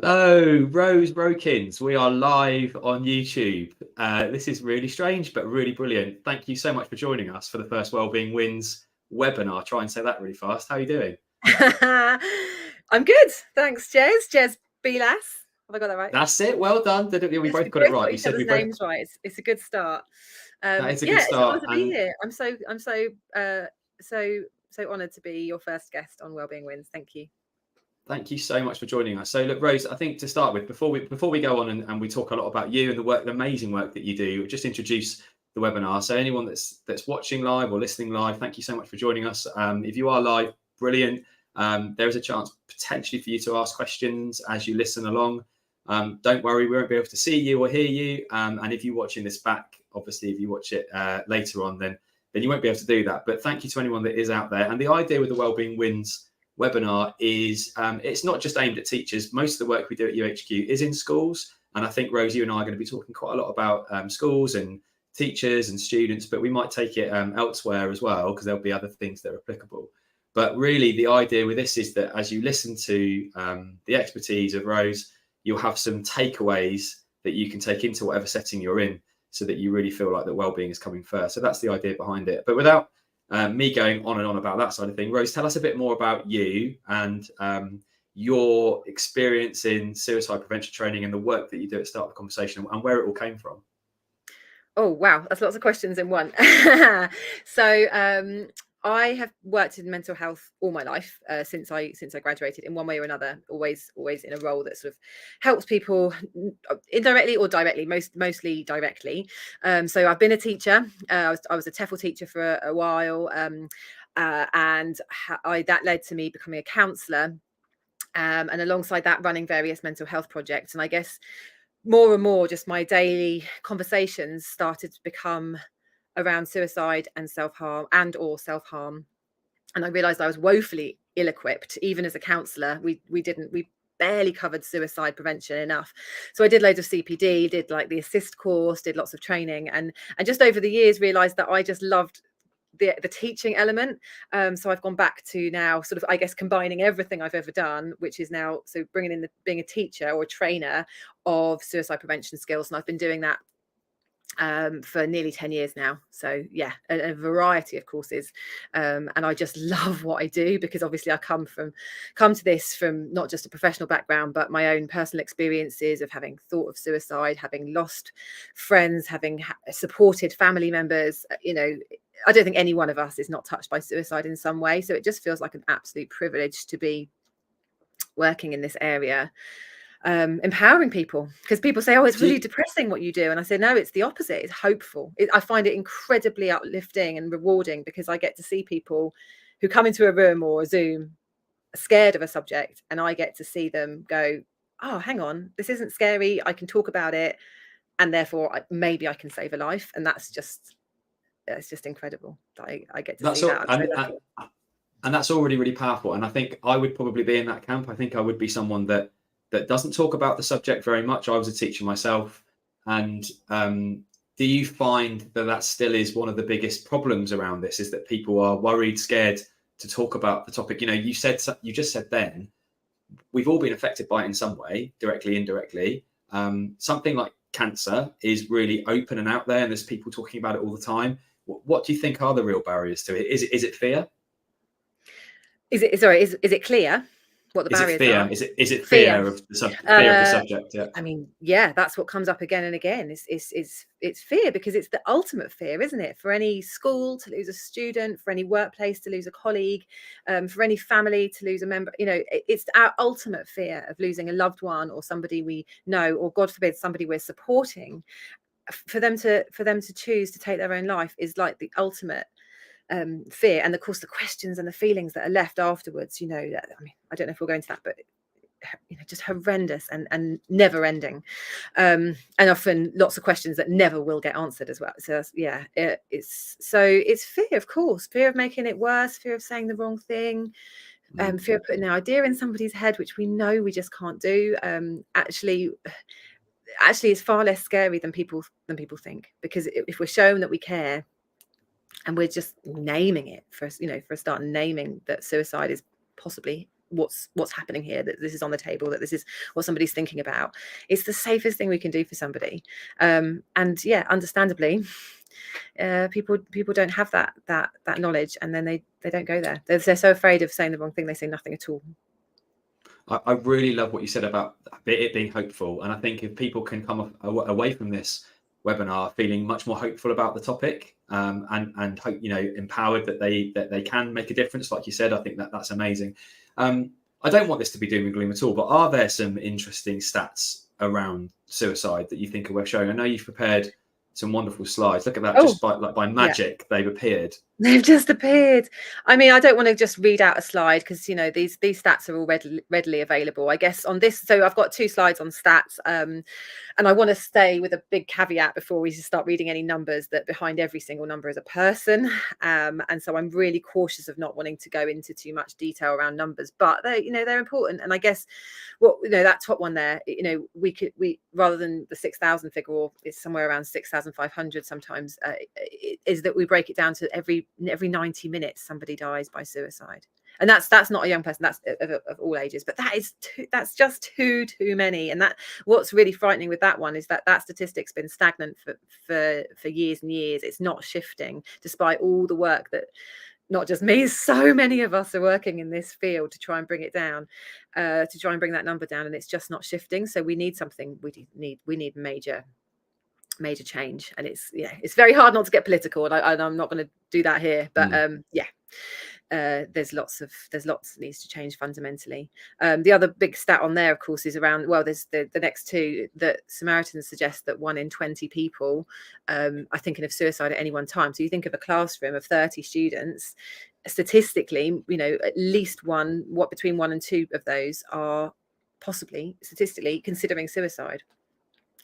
Hello, Rose Rowkins. We are live on YouTube. This is really strange, but really brilliant. Thank you so much for joining us for the first Wellbeing Wins webinar. Try and say that really fast. How are you doing? I'm good. Thanks, Jez Belas. Have I got that right? That's it. Well done. We both got it right. We said we both. Names right. It's a good start. That is a good start. It's an honor to be here. I'm so honoured to be your first guest on Wellbeing Wins. Thank you. Thank you so much for joining us. So look, Rose, I think to start with, before we go on and we talk a lot about you and the amazing work that you do, just introduce the webinar. So anyone that's watching live or listening live, thank you so much for joining us. If you are live, brilliant. There is a chance potentially for you to ask questions as you listen along. Don't worry, we won't be able to see you or hear you. And if you're watching this back, obviously, if you watch it later on, then you won't be able to do that. But thank you to anyone that is out there. And the idea with the Wellbeing Wins webinar is it's not just aimed at teachers. Most of the work we do at youHQ is in schools. And I think, Rose, you and I are going to be talking quite a lot about schools and teachers and students, but we might take it elsewhere as well, because there'll be other things that are applicable. But really, the idea with this is that as you listen to the expertise of Rose, you'll have some takeaways that you can take into whatever setting you're in, so that you really feel like that well-being is coming first. So that's the idea behind it. But without me going on and on about that side of thing, Rose, tell us a bit more about you and your experience in suicide prevention training and the work that you do at the start of the conversation and where it all came from. Oh, wow. That's lots of questions in one. So I have worked in mental health all my life since I graduated, in one way or another, always in a role that sort of helps people indirectly or directly, mostly directly. So I've been a teacher. I was a TEFL teacher for a while, and that led to me becoming a counsellor, and alongside that, running various mental health projects. And I guess more and more, just my daily conversations started to become around suicide and self-harm or self-harm. And I realized I was woefully ill-equipped. Even as a counsellor, we barely covered suicide prevention enough. So I did loads of CPD, did like the assist course, did lots of training, and just over the years realized that I just loved the teaching element. So I've gone back to now sort of, I guess, combining everything I've ever done, which is now so bringing in being a teacher or a trainer of suicide prevention skills. And I've been doing that for nearly 10 years now. So yeah, a variety of courses, and I just love what I do, because obviously I come to this from not just a professional background, but my own personal experiences of having thought of suicide, having lost friends, having supported family members. I don't think any one of us is not touched by suicide in some way. So it just feels like an absolute privilege to be working in this area, empowering people, because people say, oh, it's really depressing what you do, and I say, no, it's the opposite. It's hopeful. I find it incredibly uplifting and rewarding, because I get to see people who come into a room or a Zoom scared of a subject, and I get to see them go, oh, hang on, this isn't scary, I can talk about it, and therefore maybe I can save a life. And it's just incredible that I get to see that. And that's already really powerful. And I think I would probably be in that camp. I think I would be someone that doesn't talk about the subject very much. I was a teacher myself. And do you find that still is one of the biggest problems around this, is that people are worried, scared to talk about the topic? You just said then, we've all been affected by it in some way, directly, indirectly. Something like cancer is really open and out there, and there's people talking about it all the time. What do you think are the real barriers to it? Is it fear? Is it clear what the barriers are? Is it fear of the subject? Yeah. I mean, yeah, that's what comes up again and again. It's fear, because it's the ultimate fear, isn't it? For any school to lose a student, for any workplace to lose a colleague, for any family to lose a member. It's our ultimate fear of losing a loved one or somebody we know, or God forbid, somebody we're supporting. For them to choose to take their own life is like the ultimate fear. And of course the questions and the feelings that are left afterwards, I mean, I don't know if we'll go into that, but just horrendous and never ending, and often lots of questions that never will get answered as well. So yeah, it's fear, of course, fear of making it worse, fear of saying the wrong thing, fear of putting an idea in somebody's head which we know we just can't do. Actually it's far less scary than people think, because if we're shown that we care, and we're just naming it for a start, naming that suicide is possibly what's happening here, that this is on the table, that this is what somebody's thinking about. It's the safest thing we can do for somebody. And yeah, understandably, people don't have that knowledge, and then they don't go there. They're so afraid of saying the wrong thing, they say nothing at all. I really love what you said about it being hopeful, and I think if people can come away from this webinar feeling much more hopeful about the topic, and hope, empowered that they can make a difference, like you said, I think that's amazing. I don't want this to be doom and gloom at all, but are there some interesting stats around suicide that you think are worth showing? I know you've prepared some wonderful slides. Look at that! Just by magic, they've appeared. They've just appeared. I mean, I don't want to just read out a slide, because these stats are all readily available, I guess, on this. So I've got 2 slides on stats, and I want to stay with a big caveat before we start reading any numbers, that behind every single number is a person, and so I'm really cautious of not wanting to go into too much detail around numbers, but they're important. And I guess that top one there, we rather than the 6,000 figure, or it's somewhere around 6,500 sometimes, is that we break it down to every 90 minutes somebody dies by suicide. And that's not a young person, that's of all ages, but that's just too many. And that what's really frightening with that one is that statistic's been stagnant for years and years. It's not shifting, despite all the work that not just me, so many of us are working in this field to try and bring it down, to try and bring that number down, and it's just not shifting. So we need something. We need major change, and it's very hard not to get political, and I'm not going to do that here, but there's lots that needs to change fundamentally. The other big stat on there, of course, is around, there's the next 2, that Samaritans suggest that 1 in 20 people are thinking of suicide at any one time. So you think of a classroom of 30 students, statistically, at least between 1 and 2 of those are possibly statistically considering suicide.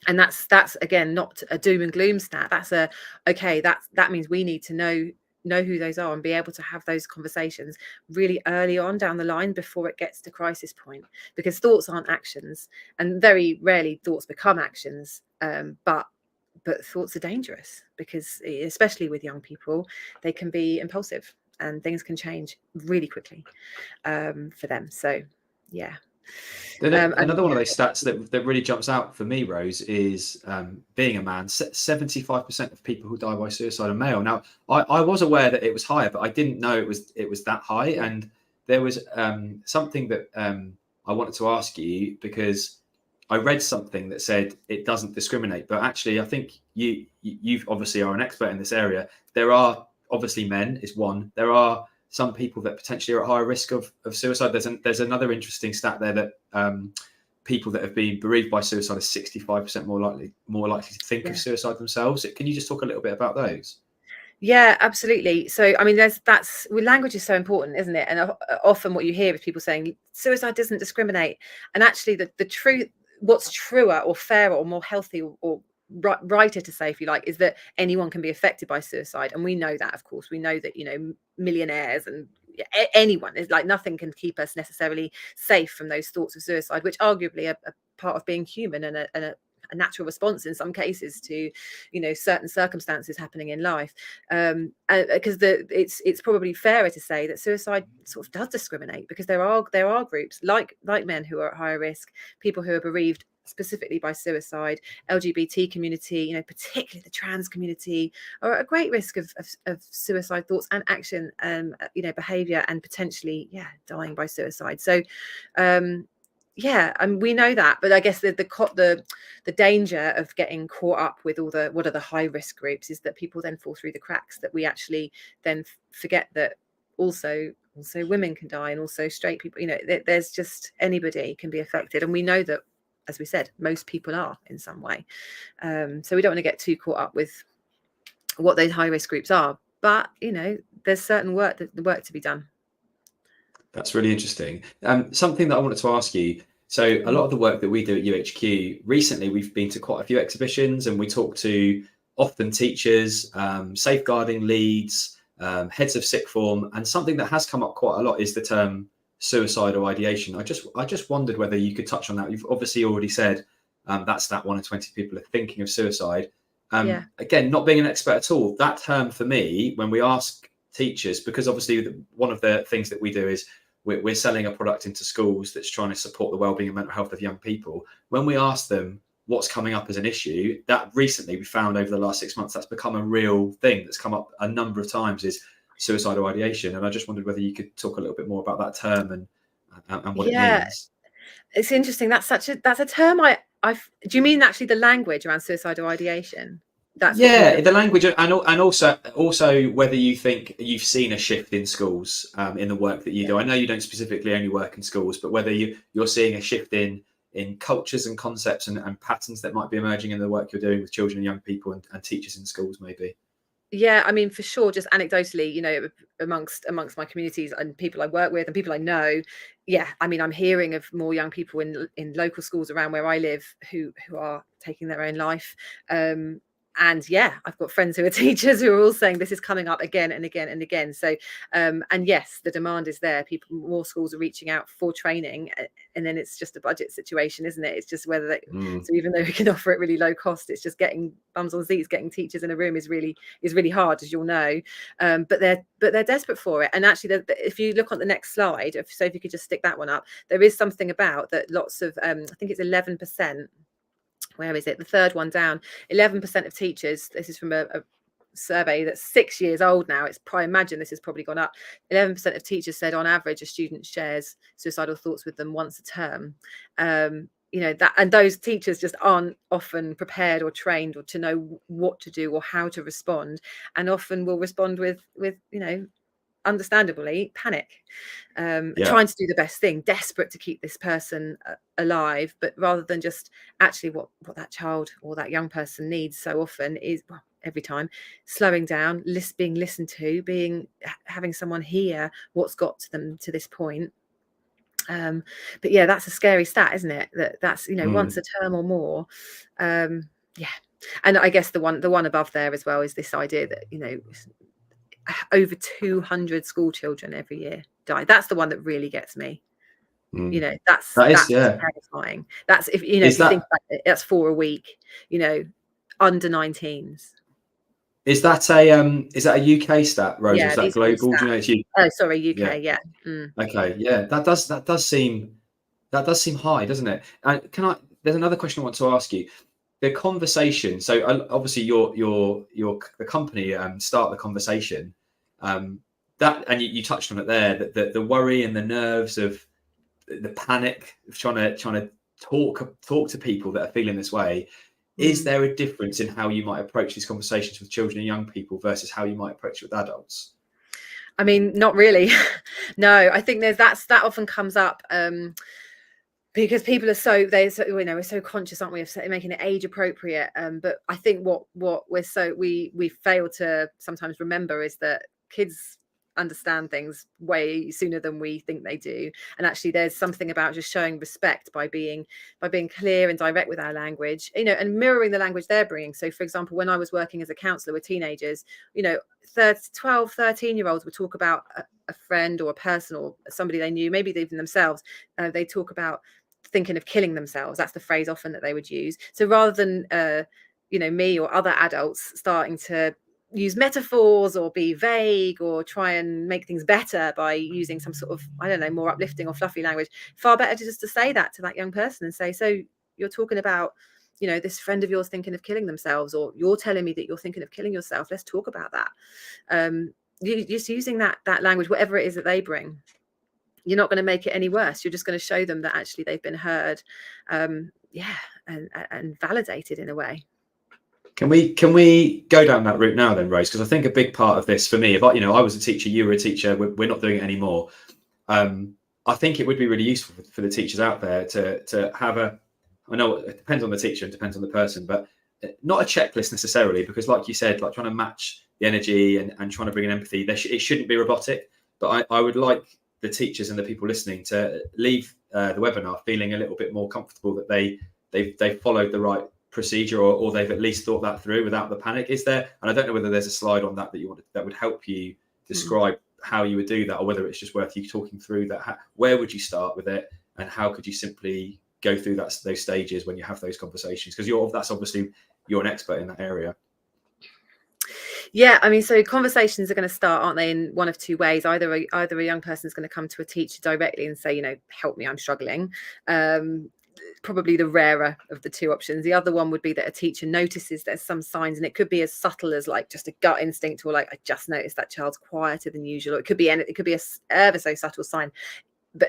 And that's again not a doom and gloom stat. That's that means we need to know who those are and be able to have those conversations really early on down the line, before it gets to crisis point, because thoughts aren't actions, and very rarely thoughts become actions. But thoughts are dangerous, because especially with young people, they can be impulsive and things can change really quickly for them. So yeah. Another one of those stats that really jumps out for me, Rose, is being a man. 75% of people who die by suicide are male. Now, I was aware that it was higher, but I didn't know it was that high. And there was something that I wanted to ask you, because I read something that said it doesn't discriminate, but actually, I think you obviously are an expert in this area. There are obviously men is one. There are some people that potentially are at higher risk of suicide. There's another interesting stat there that people that have been bereaved by suicide are 65% more likely to think of suicide themselves. Can you just talk a little bit about those? Yeah, absolutely. So, I mean, language is so important, isn't it? And often what you hear is people saying suicide doesn't discriminate. And actually, the truth, what's truer or fairer or more healthy or righter to say, if you like, is that anyone can be affected by suicide. And we know that, of course. We know that, millionaires and anyone is like, nothing can keep us necessarily safe from those thoughts of suicide, which arguably are part of being human, and a natural response in some cases to certain circumstances happening in life, because it's probably fairer to say that suicide sort of does discriminate, because there are groups like men who are at higher risk, people who are bereaved specifically by suicide, LGBT community, particularly the trans community, are at a great risk of suicide thoughts and action, behavior, and potentially dying by suicide. So and we know that, but I guess the danger of getting caught up with what are the high risk groups is that people then fall through the cracks, that we actually then forget that also women can die, and also straight people, there's just anybody can be affected, and we know that, as we said, most people are in some way. So we don't want to get too caught up with what those high risk groups are, but there's certain work to be done. That's really interesting. Something that I wanted to ask you. So a lot of the work that we do at youHQ, recently we've been to quite a few exhibitions, and we talk to often teachers, safeguarding leads, heads of sixth form, and something that has come up quite a lot is the term suicidal ideation. I just wondered whether you could touch on that. You've obviously already said that's that 1 in 20 people are thinking of suicide. Again, not being an expert at all, that term for me, when we ask teachers, because obviously one of the things that we do is we're selling a product into schools that's trying to support the wellbeing and mental health of young people. When we ask them what's coming up as an issue, that recently we found over the last 6 months, that's become a real thing that's come up a number of times, is suicidal ideation. And I just wondered whether you could talk a little bit more about that term and what it Yeah, means. it's interesting. That's a term do you mean actually the language around suicidal ideation? That's what people Yeah, are. the language, and also whether you think you've seen a shift in schools in the work that you do. I know you don't specifically only work in schools, but whether you're seeing a shift in cultures and concepts and patterns that might be emerging in the work you're doing with children and young people and teachers in schools, maybe. Yeah, I mean, for sure, just anecdotally, amongst my communities and people I work with and people I know, yeah, I mean, I'm hearing of more young people in local schools around where I live who are taking their own life. And yeah, I've got friends who are teachers who are all saying this is coming up again and again and again. So, and yes, the demand is there. More schools are reaching out for training, and then it's just a budget situation, isn't it? It's just whether they, so even though we can offer it really low cost, it's just getting bums on seats, getting teachers in a room is really hard, as you'll know. But they're desperate for it. And actually, if you look on the next slide, so if you could just stick that one up, there is something about that. Lots of, I think it's 11%. Where is it? The third one down. 11% of teachers. This is from a survey that's 6 years old now. I imagine this has probably gone up. 11% of teachers said on average a student shares suicidal thoughts with them once a term. That, and those teachers just aren't often prepared or trained or to know what to do or how to respond, and often will respond with understandably panic, trying to do the best thing, desperate to keep this person alive, but rather than just actually what that child or that young person needs so often is, well, every time, slowing down, being listened to, having someone hear what's got to them to this point. But yeah, that's a scary stat, isn't it? That's once a term or more. Yeah, and I guess the one above there as well is this idea that over 200 school children every year die. That's the one that really gets me. That's terrifying. That's if you think about it, that's 4 a week. Under 19s. Is that a UK stat, Rose? Yeah, or is that global? Do you know it's UK? Oh, sorry, UK. Yeah. Okay. Yeah, that does seem high, doesn't it? And there's another question I want to ask you. The conversation. So obviously, the company start the conversation. That, and you touched on it there, that the worry and the nerves of the panic of trying to talk to people that are feeling this way. Is there a difference in how you might approach these conversations with children and young people versus how you might approach it with adults? I mean, not really. No, I think that often comes up because people are we're so conscious, aren't we, of making it age appropriate. But I think what we fail to sometimes remember is that kids understand things way sooner than we think they do, and actually there's something about just showing respect by being clear and direct with our language, and mirroring the language they're bringing. So for example, when I was working as a counsellor with teenagers, 12, 13-year-olds would talk about a friend or a person or somebody they knew, maybe even themselves. They talk about thinking of killing themselves. That's the phrase often that they would use. So rather than me or other adults starting to use metaphors or be vague or try and make things better by using some sort of, I don't know, more uplifting or fluffy language, far better to say that to that young person and say, so you're talking about this friend of yours thinking of killing themselves, or you're telling me that you're thinking of killing yourself. Let's talk about that. Just using that language, whatever it is that they bring, you're not going to make it any worse. You're just going to show them that actually they've been heard, and validated in a way. Can we go down that route now then, Rose? Because I think a big part of this for me, if I was a teacher, you were a teacher, we're not doing it anymore. I think it would be really useful for the teachers out there to have I know it depends on the teacher and depends on the person, but not a checklist necessarily, because like you said, like trying to match the energy and trying to bring in empathy, it shouldn't be robotic. But I would like the teachers and the people listening to leave the webinar feeling a little bit more comfortable that they've followed the right procedure, or they've at least thought that through without the panic. Is there, and I don't know whether there's a slide on that that would help you describe how you would do that, or whether it's just worth you talking through that. Where would you start with it, and how could you simply go through those stages when you have those conversations? Because that's obviously you're an expert in that area. Yeah, I mean, so conversations are going to start, aren't they, in one of two ways. Either a young person is going to come to a teacher directly and say, help me, I'm struggling. Probably the rarer of the two options. The other one would be that a teacher notices there's some signs, and it could be as subtle as like just a gut instinct, or like, I just noticed that child's quieter than usual. Or it could be a ever so subtle sign.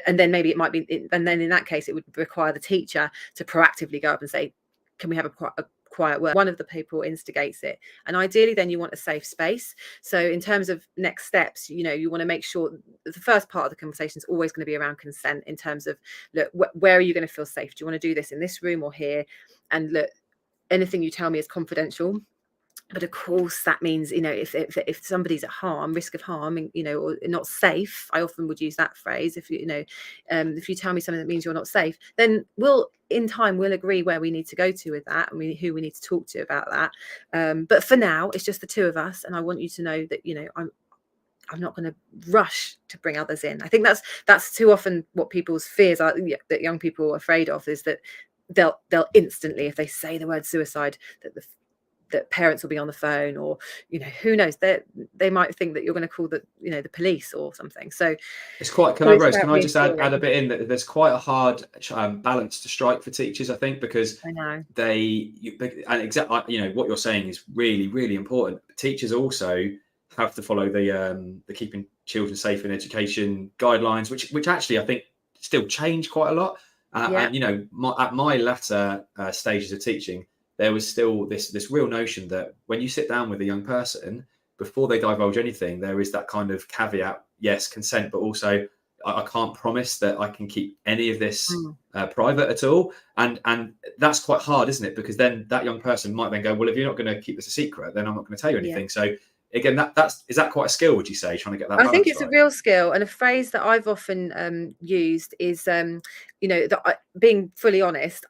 And then maybe it might be, and then in that case, it would require the teacher to proactively go up and say, can we have a quiet word? One of the people instigates it, and ideally then you want a safe space. So in terms of next steps, you want to make sure the first part of the conversation is always going to be around consent, in terms of, look, where are you going to feel safe? Do you want to do this in this room or here? And look, anything you tell me is confidential. But of course, that means, if somebody's at risk of harm, or not safe, I often would use that phrase. If you tell me something that means you're not safe, then in time we'll agree where we need to go to with that, and who we need to talk to about that. But for now, it's just the two of us, and I want you to know that I'm not going to rush to bring others in. I think that's too often what people's fears are, that young people are afraid of, is that they'll instantly, if they say the word suicide, that parents will be on the phone, or who knows, they might think that you're going to call the police or something. So it's quite, Rose, can I just add a bit in, that there's quite a hard balance to strike for teachers, I think, because I know and exactly, what you're saying is really, really important. Teachers also have to follow the keeping children safe in education guidelines, which actually I think still change quite a lot. And at my latter stages of teaching, there was still this real notion that when you sit down with a young person, before they divulge anything, there is that kind of caveat, yes, consent, but also I can't promise that I can keep any of this private at all. And that's quite hard, isn't it? Because then that young person might then go, well, if you're not going to keep this a secret, then I'm not going to tell you anything. Yeah. So again, is that quite a skill, would you say, trying to get that balance? I think it's right? A real skill. And a phrase that I've often used is, being fully honest.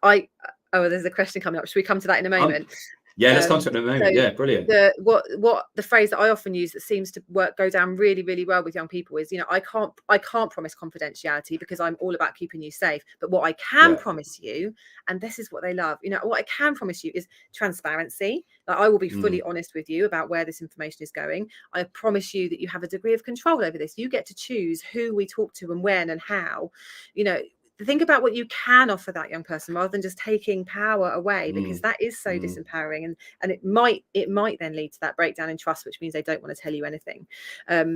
There's a question coming up. Should we come to that in a moment? Yeah, let's come to it in a moment. Yeah, brilliant. The phrase that I often use that seems to go down really, really well with young people is, I can't promise confidentiality, because I'm all about keeping you safe. But what I can promise you, and this is what they love, what I can promise you is transparency. Like, I will be fully honest with you about where this information is going. I promise you that you have a degree of control over this. You get to choose who we talk to and when and how. Think about what you can offer that young person, rather than just taking power away, because that is so disempowering, and it might then lead to that breakdown in trust, which means they don't want to tell you anything.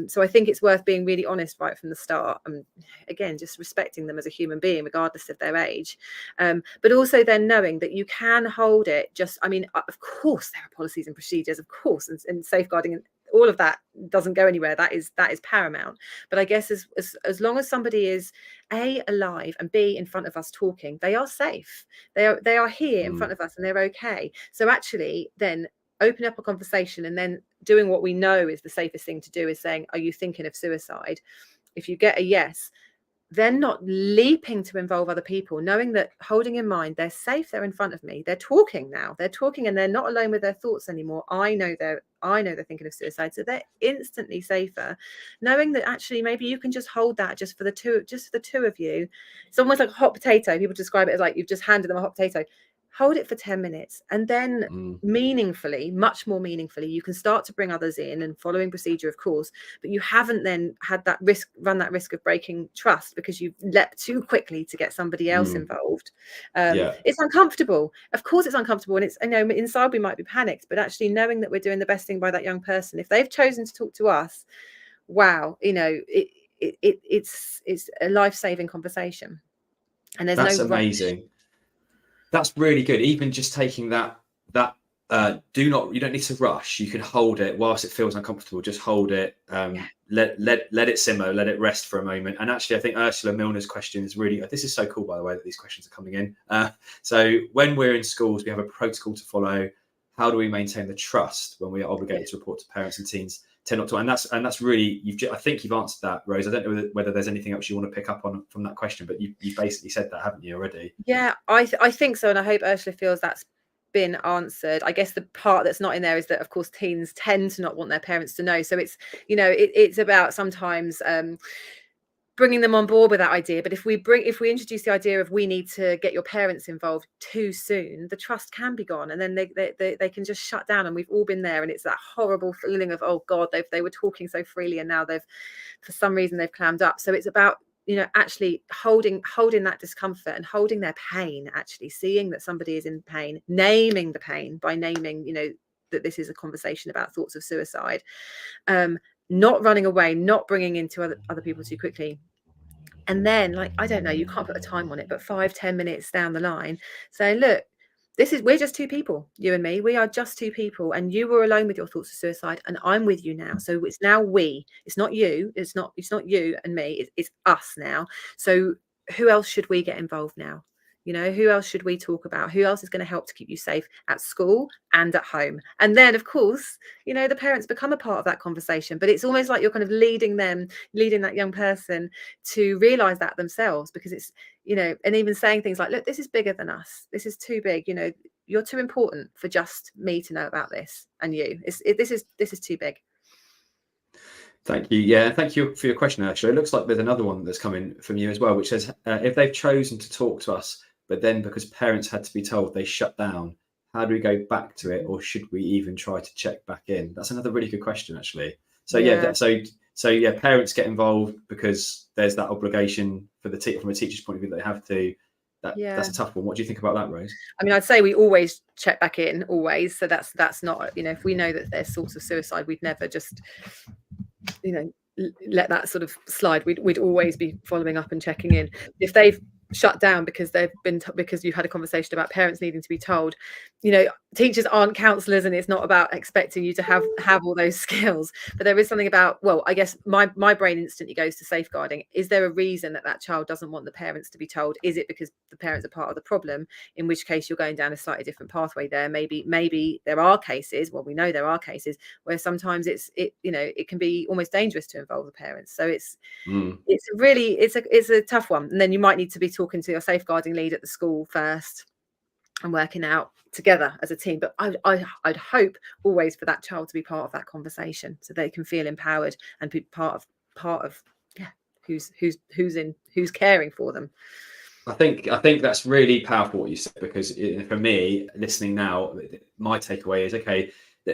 So I think it's worth being really honest right from the start, and again, just respecting them as a human being, regardless of their age. But also then knowing that you can hold it. Of course there are policies and procedures, of course, and safeguarding, and all of that doesn't go anywhere. That is paramount. But I guess as long as somebody is A, alive, and B, in front of us talking, they are safe. They are here in front of us, and they're okay. So actually then open up a conversation, and then doing what we know is the safest thing to do is saying, are you thinking of suicide? If you get a yes, then not leaping to involve other people, knowing that, holding in mind, they're safe, they're in front of me, they're talking now, and they're not alone with their thoughts anymore. I know they're thinking of suicide, so they're instantly safer, knowing that actually maybe you can just hold that just for the two of you. It's almost like a hot potato. People describe it as like you've just handed them a hot potato. Hold it for 10 minutes, and then meaningfully, much more meaningfully, you can start to bring others in, and following procedure, of course, but you haven't then had run that risk of breaking trust, because you've leapt too quickly to get somebody else involved. It's uncomfortable. Of course it's uncomfortable, and it's, inside we might be panicked, but actually knowing that we're doing the best thing by that young person, if they've chosen to talk to us, wow, it's a life-saving conversation. And there's That's no amazing. rush. That's really good. Even just taking that you don't need to rush. You can hold it whilst it feels uncomfortable. Just hold it. Let it simmer. Let it rest for a moment. And actually, I think Ursula Milner's question is really. This is so cool, by the way, that these questions are coming in. So when we're in schools, we have a protocol to follow. How do we maintain the trust when we are obligated to report to parents and teens tend not to? And that's really. I think you've answered that, Rose. I don't know whether there's anything else you want to pick up on from that question, but you basically said that, haven't you, already? Yeah, I think so, and I hope Ursula feels that's been answered. I guess the part that's not in there is that, of course, teens tend to not want their parents to know. So it's it's about sometimes bringing them on board with that idea. But if we introduce the idea of we need to get your parents involved too soon, the trust can be gone, and then they can just shut down. And we've all been there, and it's that horrible feeling of, oh God, they were talking so freely, and now for some reason they've clammed up. So it's about, you know, actually holding that discomfort and holding their pain, actually seeing that somebody is in pain, naming the pain by naming, you know, that this is a conversation about thoughts of suicide, not running away, not bringing into other people too quickly. And then, like, I don't know, you can't put a time on it, but 5-10 minutes down the line, say, look, we're just two people, you and me. We are just two people, and you were alone with your thoughts of suicide, and I'm with you now. So it's now we. It's not you. It's not you and me. It's us now. So who else should we get involved now? You know, who else should we talk about? Who else is going to help to keep you safe at school and at home? And then, of course, you know, the parents become a part of that conversation. But it's almost like you're kind of leading that young person to realize that themselves, because it's, you know, and even saying things like, look, this is bigger than us. This is too big. You know, you're too important for just me to know about this and you. This is too big. Thank you. Yeah, thank you for your question, Ursula. It looks like there's another one that's coming from you as well, which says, if they've chosen to talk to us, but then because parents had to be told, they shut down, how do we go back to it, or should we even try to check back in? That's another really good question, actually. So yeah, parents get involved because there's that obligation for from a teacher's point of view that they have to. That's a tough one. What do you think about that, Rose? I mean, I'd say we always check back in, always. So that's not, you know, if we know that there's thoughts of suicide, we'd never just, you know, let that sort of slide. We'd always be following up and checking in. If they've shut down because because you've had a conversation about parents needing to be told, you know, teachers aren't counselors, and it's not about expecting you to have all those skills, but there is something about, well, I guess my brain instantly goes to safeguarding. Is there a reason that child doesn't want the parents to be told? Is it because the parents are part of the problem, in which case you're going down a slightly different pathway there? Maybe there are cases, well, we know there are cases where sometimes you know, it can be almost dangerous to involve the parents. So it's a tough one. And then you might need to be talking to your safeguarding lead at the school first and working out together as a team. But I'd hope always for that child to be part of that conversation, so they can feel empowered and be part of who's caring for them. I think that's really powerful what you said, because for me, listening now, my takeaway is, okay,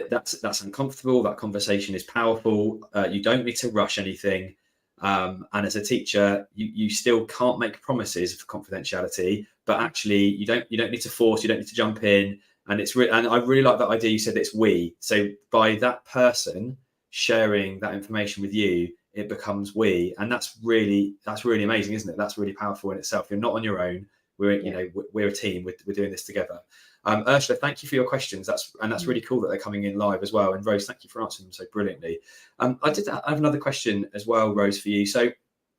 that's uncomfortable. That conversation is powerful. You don't need to rush anything. And as a teacher, you still can't make promises for confidentiality, but actually you don't need to force, you don't need to jump in. And and I really like that idea. You said it's we. So by that person sharing that information with you, it becomes we, and that's really amazing, isn't it? That's really powerful in itself. You're not on your own. We're a team. We're doing this together. Ursula, thank you for your questions. That's really cool that they're coming in live as well. And Rose, thank you for answering them so brilliantly. I have another question as well, Rose, for you. So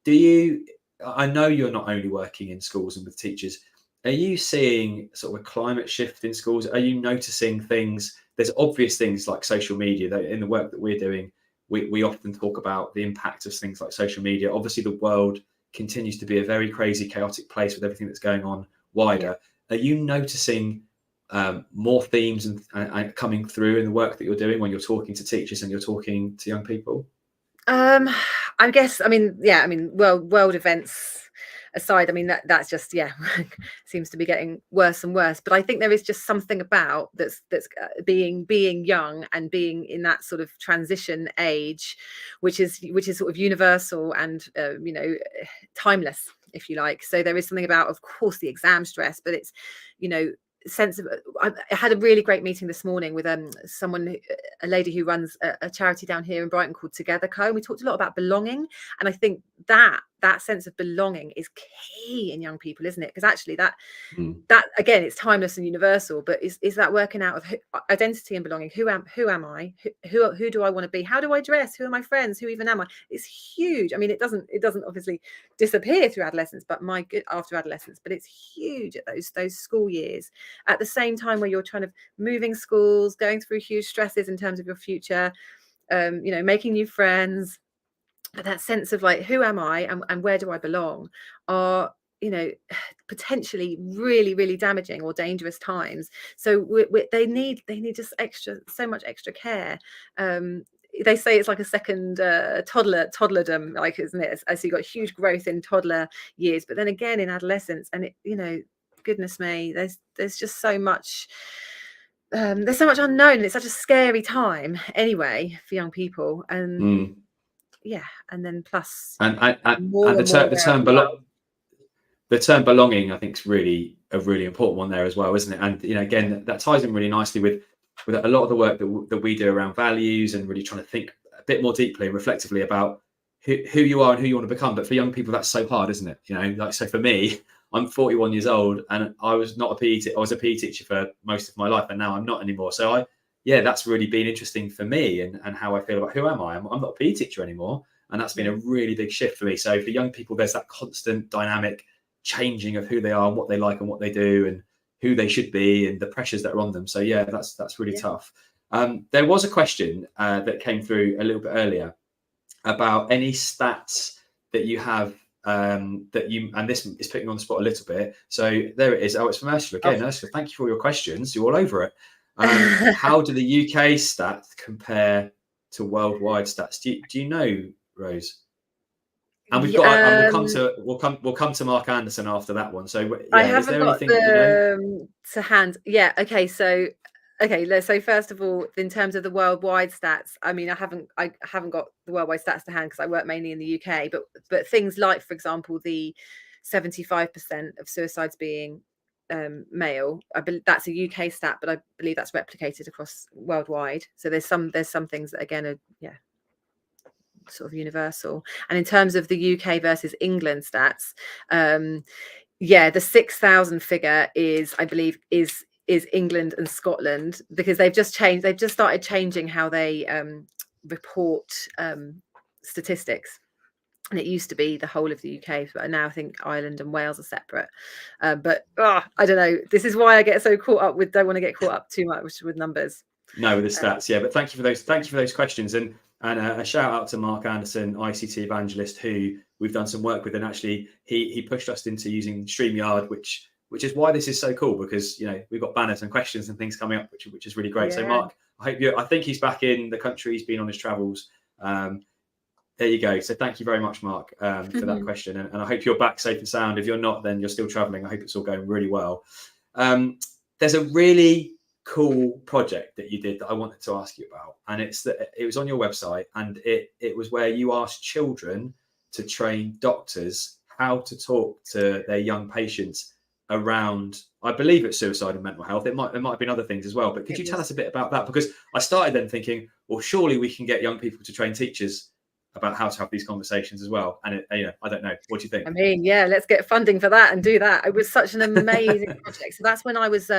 I know you're not only working in schools and with teachers. Are you seeing sort of a climate shift in schools? Are you noticing things? There's obvious things like social media that in the work that we're doing, we often talk about the impact of things like social media. Obviously, the world continues to be a very crazy, chaotic place with everything that's going on wider. Yeah. Are you noticing more themes and coming through in the work that you're doing when you're talking to teachers and you're talking to young people? I guess, world events aside, I mean, that's just, seems to be getting worse and worse. But I think there is just something about that's being young and being in that sort of transition age, which is sort of universal and timeless, if you like. So there is something about, of course, the exam stress, but it's, sense of, I had a really great meeting this morning with a lady who runs a charity down here in Brighton called Together Co. And we talked a lot about belonging, and I think that sense of belonging is key in young people, isn't it? Because actually that again, it's timeless and universal, but is that working out of identity and belonging? Who am I? Who do I want to be? How do I dress? Who are my friends? Who even am I? It's huge. I mean, it doesn't obviously disappear through adolescence, but after adolescence, but it's huge at those school years. At the same time where you're trying to moving schools, going through huge stresses in terms of your future, making new friends, but that sense of like, who am I and where do I belong are, potentially really, really damaging or dangerous times. So they need just so much extra care. they say it's like a second toddlerdom, like, isn't it? So you got huge growth in toddler years, but then again in adolescence, and it, you know, goodness me, there's just so much. There's so much unknown, and it's such a scary time anyway for young people, and yeah, and then plus and more and more the term belonging, I think, is really a really important one there as well, isn't it? And, you know, again, that ties in really nicely with a lot of the work that we do around values, and really trying to think a bit more deeply and reflectively about who you are and who you want to become. But for young people, that's so hard, isn't it? You know, like, so for me, I'm 41 years old, and I was not a PE. I was a PE teacher for most of my life, and now I'm not anymore. So that's really been interesting for me, and how I feel about who am I. I'm not a PE teacher anymore, and that's been a really big shift for me. So for young people, there's that constant dynamic changing of who they are and what they like and what they do and who they should be, and the pressures that are on them. So yeah, that's really tough. There was a question that came through a little bit earlier about any stats that you have, that you, and this is putting you on the spot a little bit. So there it is. Oh, it's from Ursula again. Ursula, thank you for all your questions. You're all over it. How do the UK stats compare to worldwide stats? Do you know, Rose? And we've got, and we'll come to Mark Anderson after that one. So yeah, I haven't got anything you know? to hand. Yeah. Okay. So first of all, in terms of the worldwide stats, I mean, I haven't got the worldwide stats to hand because I work mainly in the UK. But things like, for example, the 75% of suicides being male, I believe that's a UK stat, but I believe that's replicated across worldwide. So there's some things that again are sort of universal. And in terms of the UK versus England stats, the 6,000 figure is, I believe, is England and Scotland, because they've just started changing how they report statistics. And it used to be the whole of the UK, but now I think Ireland and Wales are separate. But I don't know. This is why I get so caught up with, don't want to get caught up too much with numbers. No, with the stats, yeah. But thank you for those questions, and a shout out to Mark Anderson, ICT Evangelist, who we've done some work with, and actually he pushed us into using StreamYard, which is why this is so cool, because, you know, we've got banners and questions and things coming up, which is really great. Yeah. So Mark, I think he's back in the country. He's been on his travels. There you go. So thank you very much, Mark, for that question. And I hope you're back safe and sound. If you're not, then you're still traveling. I hope it's all going really well. There's a really cool project that you did that I wanted to ask you about, and it was on your website, and it was where you asked children to train doctors how to talk to their young patients around, I believe it's suicide and mental health. It might have been other things as well, but could you tell us a bit about that? Because I started then thinking, well, surely we can get young people to train teachers about how to have these conversations as well. And I don't know. What do you think? I mean, yeah, let's get funding for that and do that. It was such an amazing project. So that's when I was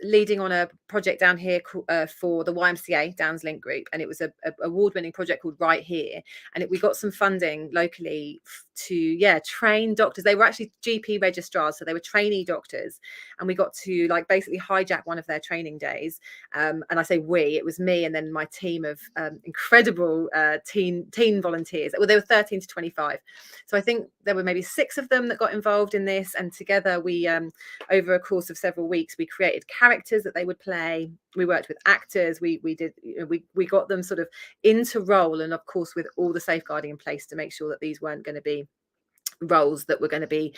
leading on a project down here for the YMCA Downs Link Group, and it was a award-winning project called Right Here. And we got some funding locally to train doctors. They were actually GP registrars, so they were trainee doctors, and we got to basically hijack one of their training days. And I say it was me and then my team of incredible teen volunteers. Well, they were 13 to 25. So I think there were maybe 6 of them that got involved in this, and together we over a course of several weeks we created characters that they would play. We worked with actors. We got them sort of into role, and of course with all the safeguarding in place to make sure that these weren't going to be roles that were going to be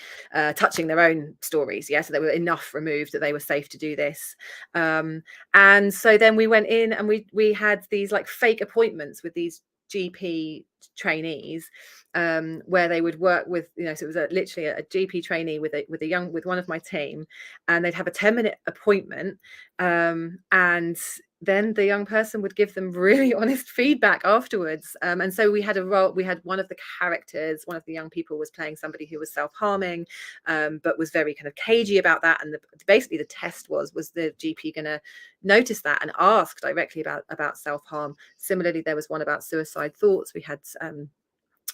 touching their own stories. So they were enough removed that they were safe to do this. And so then we went in and we had these fake appointments with these GP trainees, where they would work with, so it was literally a GP trainee with one of my team, and they'd have a 10-minute appointment, and then the young person would give them really honest feedback afterwards. And so we had one of the characters, one of the young people was playing somebody who was self-harming, but was very kind of cagey about that. And basically the test was the GP going to notice that and ask directly about self-harm. Similarly, there was one about suicide thoughts. We had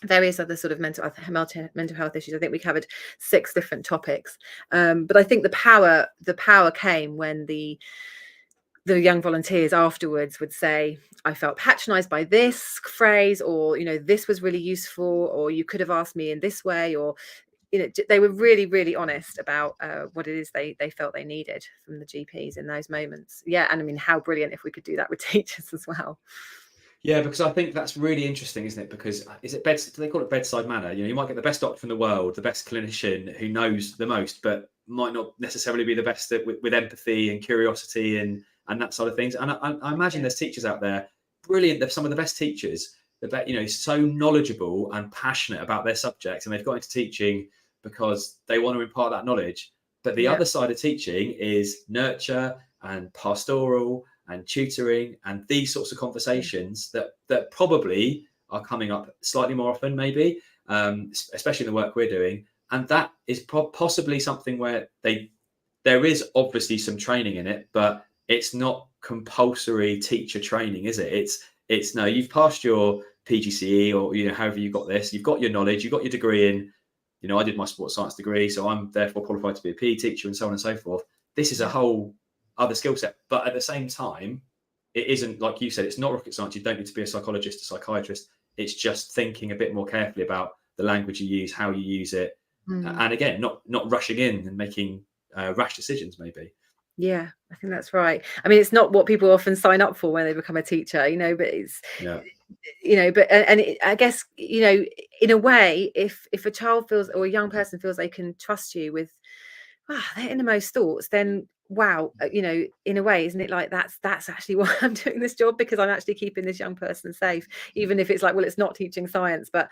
various other sort of mental health issues. I think we covered 6 different topics. But I think the power came when the young volunteers afterwards would say, I felt patronized by this phrase, or this was really useful, or you could have asked me in this way, or they were really, really honest about what it is they felt they needed from the GPs in those moments. And I mean, how brilliant if we could do that with teachers as well. Yeah, because I think that's really interesting, isn't it? Because do they call it bedside manner? You might get the best doctor in the world, the best clinician who knows the most, but might not necessarily be the best with empathy and curiosity and that sort of things. And I imagine there's teachers out there, brilliant. They're some of the best teachers, so knowledgeable and passionate about their subject, and they've got into teaching because they want to impart that knowledge. But the other side of teaching is nurture and pastoral and tutoring and these sorts of conversations that probably are coming up slightly more often, maybe, especially in the work we're doing. And that is possibly something where there is obviously some training in it, but it's not compulsory teacher training, is it? It's no, you've passed your PGCE or however you got this, you've got your knowledge, you've got your degree in. I did my sports science degree, so I'm therefore qualified to be a PE teacher and so on and so forth. This is a whole other skill set, but at the same time, it isn't, like you said, it's not rocket science. You don't need to be a psychologist, a psychiatrist. It's just thinking a bit more carefully about the language you use, how you use it, and again, not rushing in and making rash decisions, maybe. Yeah, I think that's right. I mean, it's not what people often sign up for when they become a teacher, but it's, I guess, in a way, if a child feels, or a young person feels they can trust you with their innermost thoughts, then wow, in a way, isn't it like that's actually why I'm doing this job, because I'm actually keeping this young person safe, even if it's like, well, it's not teaching science, but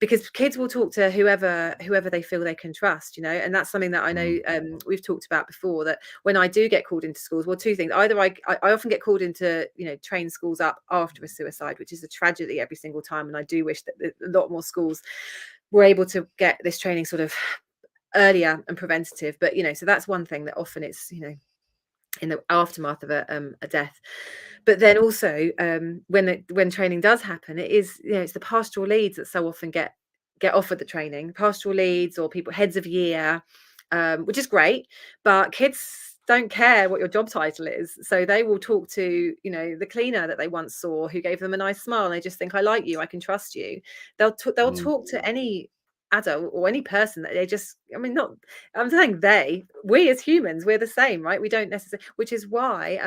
because kids will talk to whoever they feel they can trust, and that's something that I know we've talked about before, that when I do get called into schools, well, two things: either I often get called into train schools up after a suicide, which is a tragedy every single time, and I do wish that a lot more schools were able to get this training sort of earlier and preventative, but so that's one thing, that often it's in the aftermath of a death. But then also when training does happen, it is it's the pastoral leads that so often get offered the training, pastoral leads or people heads of year, which is great, but kids don't care what your job title is, so they will talk to the cleaner that they once saw who gave them a nice smile, and they just think, I like you, I can trust you. They'll talk to any adult or any person that they just, not, I'm saying we as humans, we're the same, right? We don't necessarily, which is why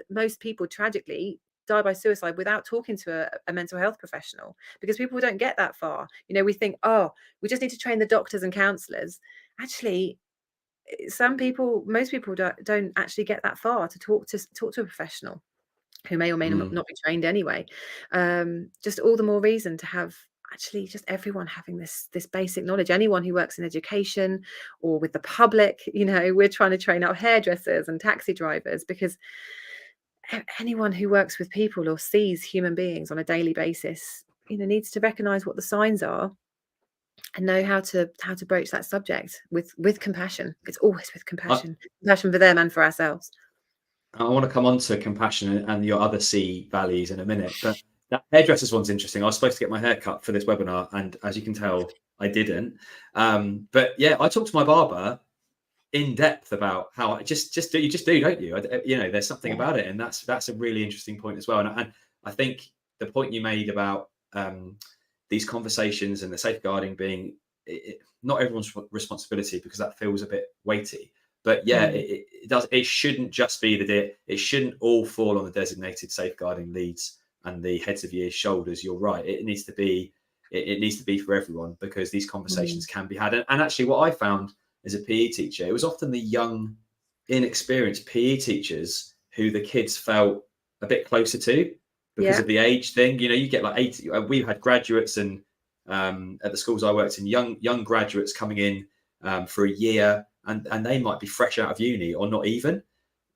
most people tragically die by suicide without talking to a mental health professional, because people don't get that far. We think, oh, we just need to train the doctors and counselors. Actually, most people don't actually get that far to talk to a professional who may or may not be trained anyway. Just all the more reason to have actually just everyone having this basic knowledge. Anyone who works in education or with the public, we're trying to train up hairdressers and taxi drivers, because anyone who works with people or sees human beings on a daily basis, needs to recognize what the signs are and know how to broach that subject with compassion. It's always with compassion for them and for ourselves. I want to come on to compassion and your other C values in a minute, but that hairdressers one's interesting. I was supposed to get my hair cut for this webinar, and as you can tell, I didn't. But yeah, I talked to my barber in depth about how you just do, don't you? There's something about it, and that's a really interesting point as well. And I think the point you made about these conversations and the safeguarding being not everyone's responsibility, because that feels a bit weighty. But yeah, it does. It shouldn't just be it shouldn't all fall on the designated safeguarding leads and the heads of year's shoulders. You're right. It needs to be. It needs to be for everyone, because these conversations can be had. And actually, what I found as a PE teacher, it was often the young, inexperienced PE teachers who the kids felt a bit closer to because of the age thing. You get like 80. We've had graduates and at the schools I worked in, young graduates coming in for a year. And they might be fresh out of uni or not even,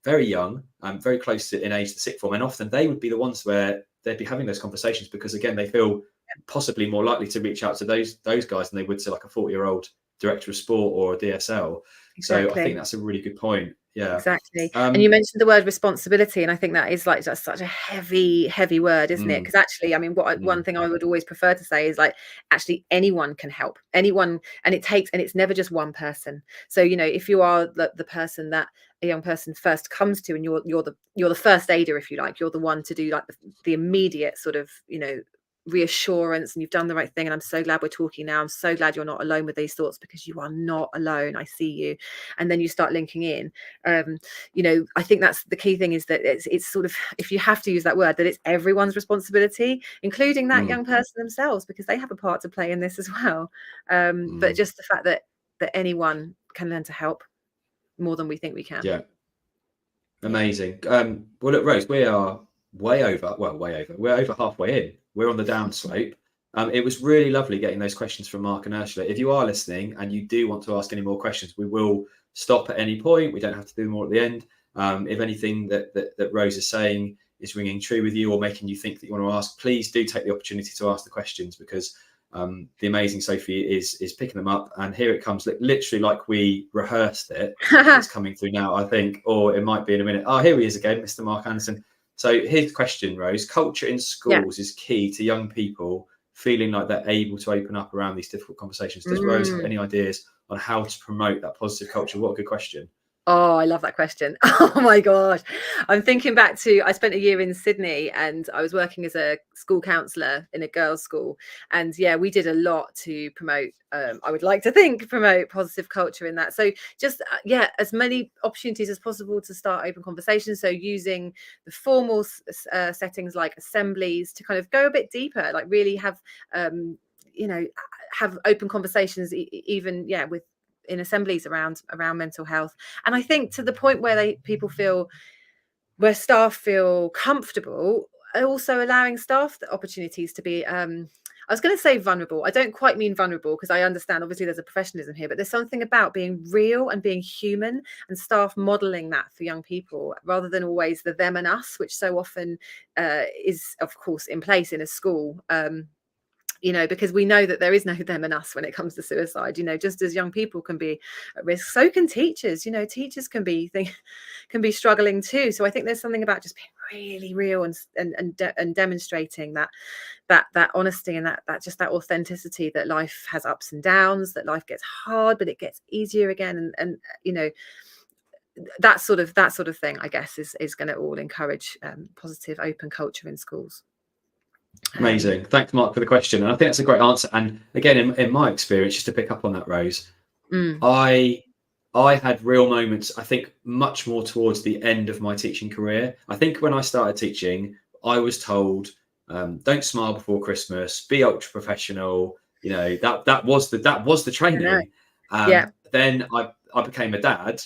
very young, very close in age to sixth form. And often they would be the ones where they'd be having those conversations, because again, they feel possibly more likely to reach out to those guys than they would to like a 40-year-old director of sport or a DSL. Exactly. So I think that's a really good point. Yeah, exactly. And you mentioned the word responsibility, and I think that is like just such a heavy word, isn't it? Because actually, one thing I would always prefer to say is like, actually anyone can help, anyone, and it's never just one person. So if you are the person that a young person first comes to, and you're the first aider, if you like, you're the one to do like the immediate sort of reassurance, and you've done the right thing, and I'm so glad we're talking now. I'm so glad you're not alone with these thoughts, because you are not alone. I see you. And then you start linking in. I think that's the key thing, is that it's sort of, if you have to use that word, that it's everyone's responsibility, including that young person themselves, because they have a part to play in this as well. But just the fact that anyone can learn to help more than we think we can. Yeah. Amazing. Well, look, Rose, we are way over. We're over halfway in. We're on the downslope. It was really lovely getting those questions from Mark and Ursula. If you are listening and you do want to ask any more questions, we will stop at any point. We don't have to do more at the end. If anything that Rose is saying is ringing true with you or making you think that you want to ask, please do take the opportunity to ask the questions, because the amazing Sophie is picking them up, and here it comes, literally like we rehearsed it. It's coming through now, I think, or it might be in a minute. Oh, here he is again, Mr. Mark Anderson. So here's the question, Rose. Culture in schools is key to young people feeling like they're able to open up around these difficult conversations. Does Rose have any ideas on how to promote that positive culture? What a good question. Oh, I love that question. Oh my gosh. I'm thinking back to, I spent a year in Sydney, and I was working as a school counsellor in a girls' school. And yeah, we did a lot to promote, I would like to think, promote positive culture in that. So just, as many opportunities as possible to start open conversations. So using the formal settings like assemblies to kind of go a bit deeper, like really have, have open conversations, even, in assemblies around mental health. And I think to the point where where staff feel comfortable, also allowing staff the opportunities to be, I was going to say vulnerable. I don't quite mean vulnerable, because I understand obviously there's a professionalism here, but there's something about being real and being human, and staff modeling that for young people, rather than always the them and us, which so often is of course in place in a school. Because we know that there is no them and us when it comes to suicide. Just as young people can be at risk, so can teachers. Teachers can be struggling too. So I think there's something about just being really real and demonstrating that honesty, and that authenticity, that life has ups and downs, that life gets hard, but it gets easier again, and that sort of thing, I guess, is going to all encourage positive, open culture in schools. Amazing. Thanks, Mark, for the question. And I think that's a great answer. And again, in my experience, just to pick up on that, Rose, I had real moments, I think, much more towards the end of my teaching career. I think when I started teaching, I was told, don't smile before Christmas, be ultra professional. That was the training. Then I became a dad,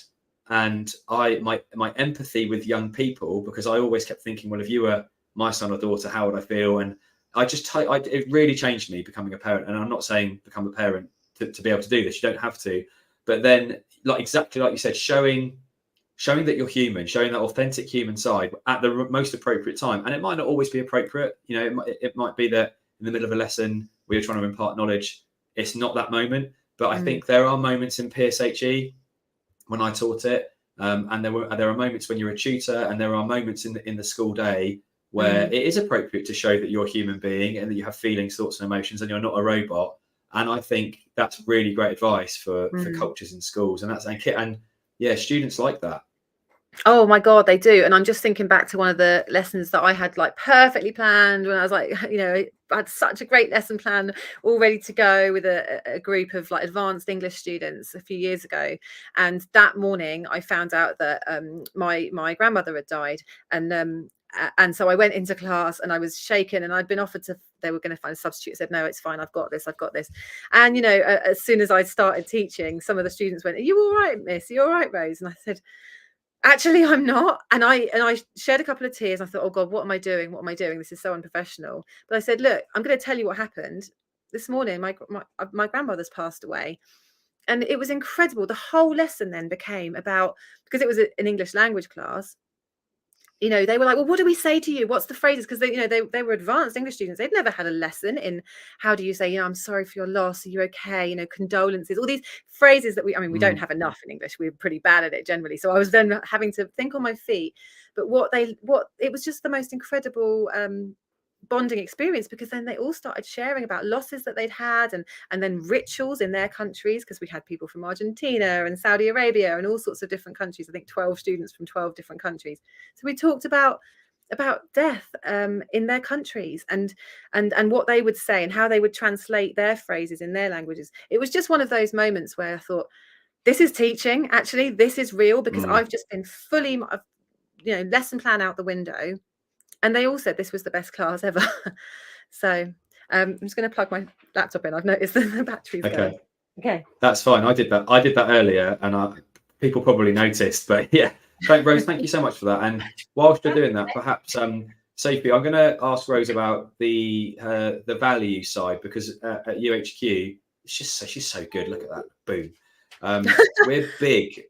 and my empathy with young people, because I always kept thinking, well, if you were my son or daughter, how would I feel? And it really changed me becoming a parent. And I'm not saying become a parent to be able to do this. You don't have to. But then, exactly like you said, showing that you're human, showing that authentic human side at the most appropriate time. And it might not always be appropriate. It might be that in the middle of a lesson where you're trying to impart knowledge, it's not that moment. But I think there are moments in PSHE when I taught it, and there are moments when you're a tutor, and there are moments in the school day where it is appropriate to show that you're a human being and that you have feelings, thoughts, and emotions, and you're not a robot. And I think that's really great advice for cultures in schools, and students like that. Oh my God, they do. And I'm just thinking back to one of the lessons that I had perfectly planned when I was I had such a great lesson plan all ready to go with a group of advanced English students a few years ago. And that morning I found out that my grandmother had died, and so I went into class and I was shaken, and I'd been offered they were going to find a substitute. I said, no, it's fine. I've got this. And, as soon as I started teaching, some of the students went, are you all right, miss? Are you all right, Rose? And I said, actually, I'm not. And I shed a couple of tears. I thought, oh God, what am I doing? What am I doing? This is so unprofessional. But I said, look, I'm going to tell you what happened this morning. My grandmother's passed away. And it was incredible. The whole lesson then became about, because it was an English language class, they were like, well, what do we say to you? What's the phrases? Because they were advanced English students. They'd never had a lesson in how do you say, I'm sorry for your loss. Are you okay? Condolences, all these phrases that we don't have enough in English. We're pretty bad at it generally. So I was then having to think on my feet. But it was just the most incredible bonding experience, because then they all started sharing about losses that they'd had, and then rituals in their countries, because we had people from Argentina and Saudi Arabia and all sorts of different countries. I think 12 students from 12 different countries. So we talked about death in their countries, and what they would say and how they would translate their phrases in their languages. It was just one of those moments where I thought, this is teaching. Actually, this is real, because I've just been fully, lesson plan out the window, and they all said this was the best class ever. So I'm just going to plug my laptop in. I've noticed that the battery's going. Okay, that's fine. I did that earlier, and people probably noticed, but yeah. Rose, thank you so much for that. And whilst you're doing that, perhaps Sophie, I'm going to ask Rose about the value side, because at youHQ, she's so good. Look at that, boom. We're big.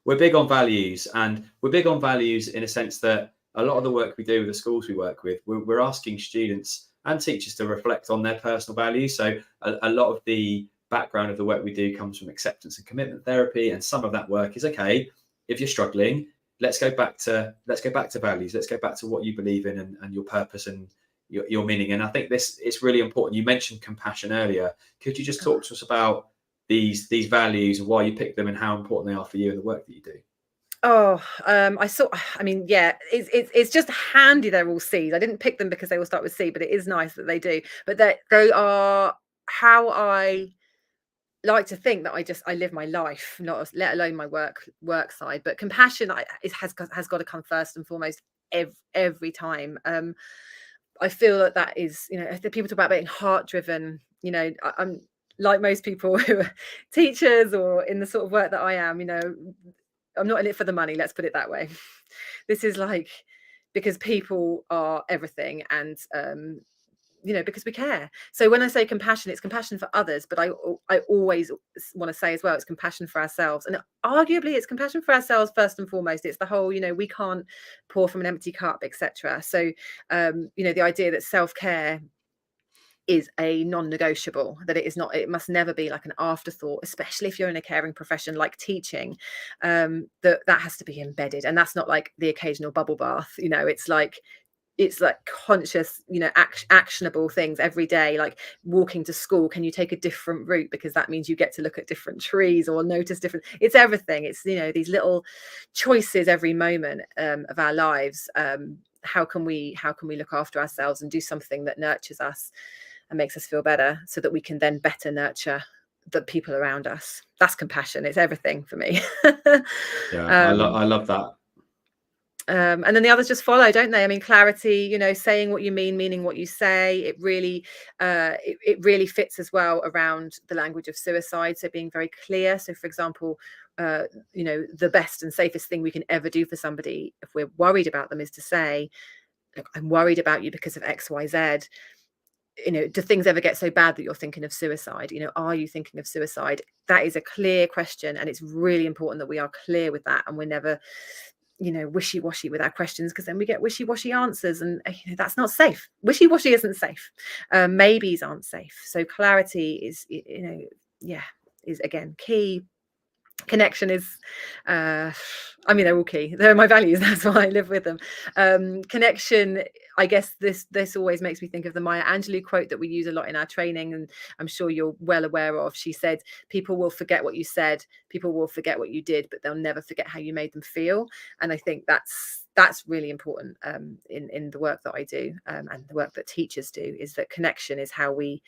We're big on values, and we're big on values in a sense that a lot of the work we do with the schools we work with, we're asking students and teachers to reflect on their personal values. So a lot of the background of the work we do comes from acceptance and commitment therapy, and some of that work is, okay, if you're struggling, let's go back to values. Let's go back to what you believe in, and your purpose and your meaning. And I think it's really important. You mentioned compassion earlier. Could you just talk to us about these values and why you picked them and how important they are for you and the work that you do? It's just handy they're all C's. I didn't pick them because they all start with C, but it is nice that they do. But they are how I like to think that I live my life, not let alone my work side. But compassion has got to come first and foremost every time. I feel that is, the people talk about being heart driven. I'm like most people who are teachers or in the sort of work that I am. I'm not in it for the money, let's put it that way. This is because people are everything, and because we care. So when I say compassion, it's compassion for others, but I always want to say as well, it's compassion for ourselves, and arguably it's compassion for ourselves first and foremost. It's the whole, we can't pour from an empty cup, etc. So the idea that self-care is a non-negotiable, that it must never be like an afterthought, especially if you're in a caring profession like teaching, that has to be embedded. And that's not like the occasional bubble bath, it's like conscious, actionable things every day, like walking to school. Can you take a different route, because that means you get to look at different trees or notice different, it's everything. It's these little choices every moment of our lives. How can we look after ourselves and do something that nurtures us and makes us feel better, so that we can then better nurture the people around us? That's compassion. It's everything for me. Yeah, I love that. And then the others just follow, don't they? I mean, clarity, saying what you mean, meaning what you say. It really fits as well around the language of suicide. So being very clear. So for example, the best and safest thing we can ever do for somebody if we're worried about them is to say, look, I'm worried about you because of X, Y, Z. Do things ever get so bad that you're thinking of suicide? Are you thinking of suicide? That is a clear question, and it's really important that we are clear with that, and we're never wishy-washy with our questions, because then we get wishy-washy answers, and that's not safe. Wishy-washy isn't safe. Maybes aren't safe. So clarity is is again key. Connection is they're all key. They're my values, that's why I live with them. Connection, I guess this always makes me think of the Maya Angelou quote that we use a lot in our training, and I'm sure you're well aware of. She said, people will forget what you said, people will forget what you did, but they'll never forget how you made them feel. And I think that's really important in the work that I do, and the work that teachers do, is that connection is how we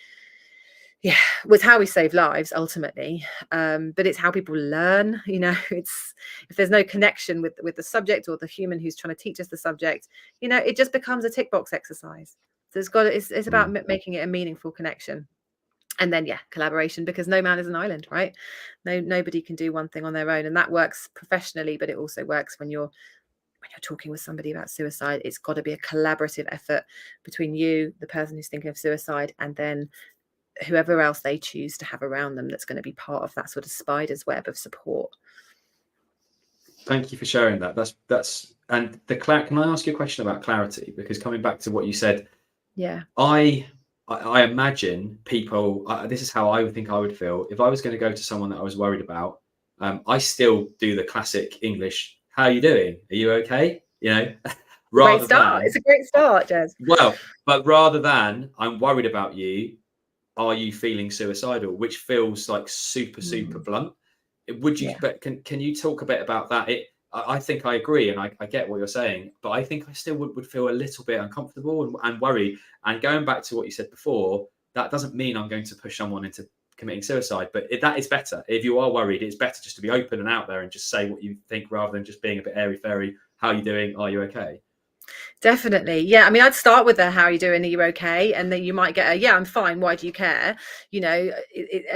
save lives ultimately, but it's how people learn. It's, if there's no connection with the subject or the human who's trying to teach us the subject, it just becomes a tick box exercise. So it's about making it a meaningful connection. And then collaboration, because no man is an island, right? Nobody can do one thing on their own, and that works professionally, but it also works when you're talking with somebody about suicide. It's got to be a collaborative effort between you, the person who's thinking of suicide, and then whoever else they choose to have around them that's going to be part of that sort of spider's web of support. Thank you for sharing that. That's and can I ask you a question about clarity? Because coming back to what you said, I imagine people, this is how I would think I would feel if I was going to go to someone that I was worried about. I still do the classic English, how are you doing? Are you okay? Great start. It's a great start, Jez. Well, but rather than, I'm worried about you, are you feeling suicidal? Which feels like super blunt. Would you? But can you talk a bit about that? I think I agree, and I get what you're saying, but I think I still would feel a little bit uncomfortable and worried. And going back to what you said before, that doesn't mean I'm going to push someone into committing suicide, but that is better. If you are worried, it's better just to be open and out there and just say what you think, rather than just being a bit airy fairy. How are you doing? Are you okay? Definitely. Yeah. I mean, I'd start with how are you doing? Are you okay? And then you might get yeah, I'm fine. Why do you care? You know,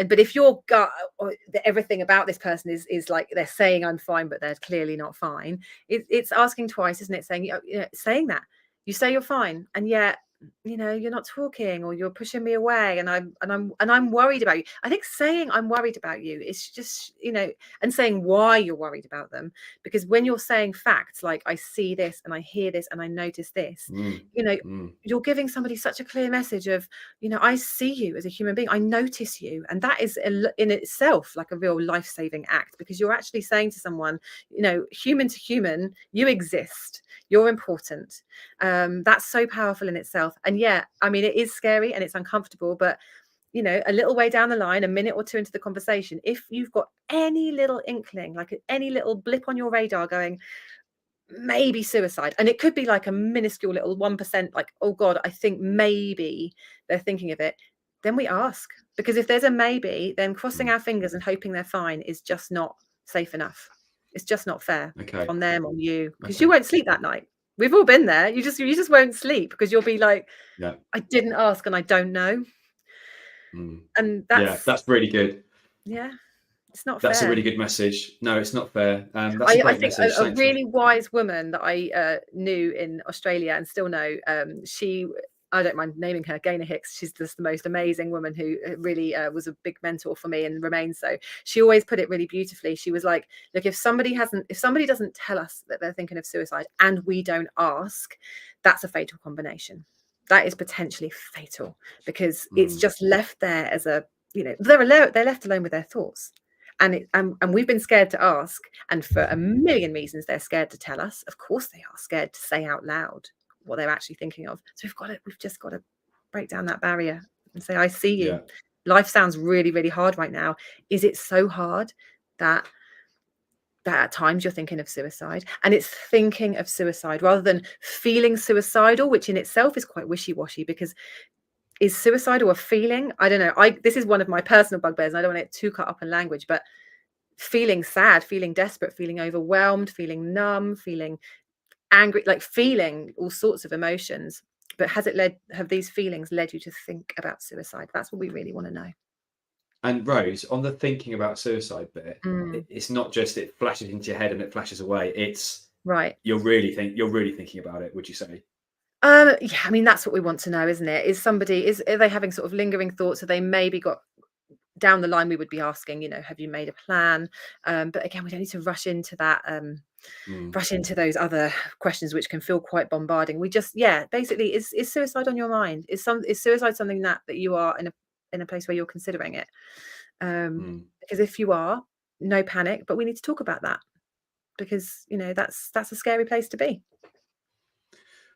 but if your gut or everything about this person is like they're saying I'm fine, but they're clearly not fine, it's asking twice, isn't it? Saying, saying that you say you're fine, and yet, you're not talking, or you're pushing me away, and I'm worried about you. I think saying I'm worried about you is just, and saying why you're worried about them, because when you're saying facts like I see this and I hear this and I notice this, you're giving somebody such a clear message of, I see you as a human being, I notice you, and that is in itself like a real life-saving act, because you're actually saying to someone, human to human, you exist, you're important. That's so powerful in itself. And yeah, I mean, it is scary and it's uncomfortable, but a little way down the line, a minute or two into the conversation, if you've got any little inkling, like any little blip on your radar going, maybe suicide, and it could be like a minuscule little 1%, like, oh God, I think maybe they're thinking of it, then we ask. Because if there's a maybe, then crossing our fingers and hoping they're fine is just not safe enough. It's just not fair on them, on you, because you won't sleep that night. We've all been there. You just won't sleep because you'll be like, I didn't ask and I don't know. And that's really good. Yeah, it's not That's fair. a really good message. No, it's not fair. That's a great message. A really wise woman that I knew in Australia and still know, I don't mind naming her, Gaynor Hicks. She's just the most amazing woman who really was a big mentor for me and remains so. She always put it really beautifully. She was like, look, if somebody doesn't tell us that they're thinking of suicide and we don't ask, that's a fatal combination. That is potentially fatal, because it's just left there as a, they're left alone with their thoughts. And we've been scared to ask, and for a million reasons they're scared to tell us. Of course they are scared to say out loud what they're actually thinking of. So we've just got to break down that barrier and say, I see you. Life sounds really, really hard right now. Is it so hard that at times you're thinking of suicide? And it's thinking of suicide rather than feeling suicidal, which in itself is quite wishy-washy, because is suicidal a feeling? I don't know. This is one of my personal bugbears, and I don't want it too cut up in language, but feeling sad, feeling desperate, feeling overwhelmed, feeling numb, feeling angry, like feeling all sorts of emotions. But have these feelings led you to think about suicide? That's what we really want to know. And Rose, on the thinking about suicide bit, it's not just it flashes into your head and it flashes away. It's right. You're really thinking about it, would you say? Yeah, I mean, that's what we want to know, isn't it? Are they having sort of lingering thoughts? Have they maybe got down the line? We would be asking, have you made a plan? But again, we don't need to rush into that, rush into those other questions, which can feel quite bombarding. We just, basically, is suicide on your mind? Is suicide something that you are in a place where you're considering it? Because if you are, no panic, but we need to talk about that, because that's a scary place to be.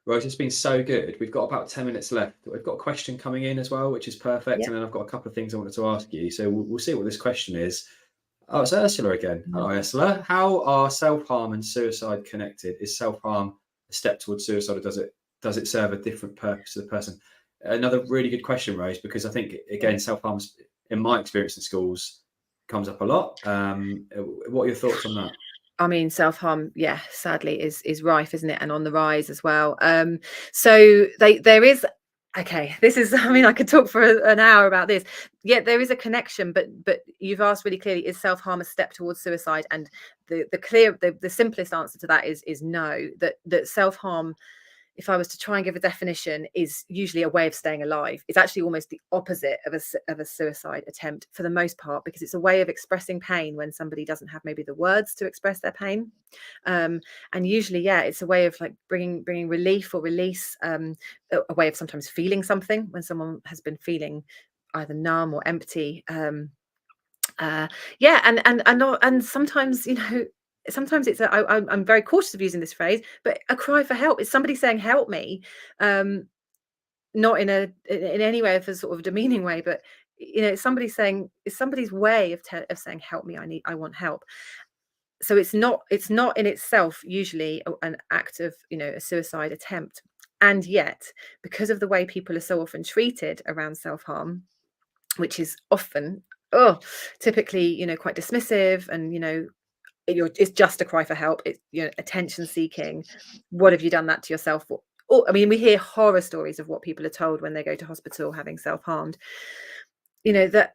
Rose, it's been so good. We've got about 10 minutes left. We've got a question coming in as well, which is perfect. And then I've got a couple of things I wanted to ask you. So we'll see what this question is. Oh, it's Ursula again. Hello, Ursula. How are self-harm and suicide connected? Is self-harm a step towards suicide, or does it serve a different purpose to the person? Another really good question, Rose, because I think, again, self-harm, in my experience in schools, comes up a lot. What are your thoughts on that? I mean, self-harm, sadly is rife, isn't it? And on the rise as well. So there is, okay, this is, I mean, I could talk for an hour about this. Yeah, there is a connection, but you've asked really clearly, is self-harm a step towards suicide? And the simplest answer to that is no, that self-harm, if I was to try and give a definition, is usually a way of staying alive. It's actually almost the opposite of a suicide attempt for the most part, because it's a way of expressing pain when somebody doesn't have maybe the words to express their pain. And usually, it's a way of like bringing relief or release, a way of sometimes feeling something when someone has been feeling either numb or empty. And sometimes, sometimes it's I'm very cautious of using this phrase, but a cry for help is somebody saying help me, not in any way of a sort of demeaning way, but it's somebody's way of saying help me, I want help. so it's not in itself usually an act of, a suicide attempt. And yet, because of the way people are so often treated around self-harm, which is often typically quite dismissive, and it's just a cry for help, it's attention seeking, what have you done that to yourself for? I mean, we hear horror stories of what people are told when they go to hospital having self-harmed. That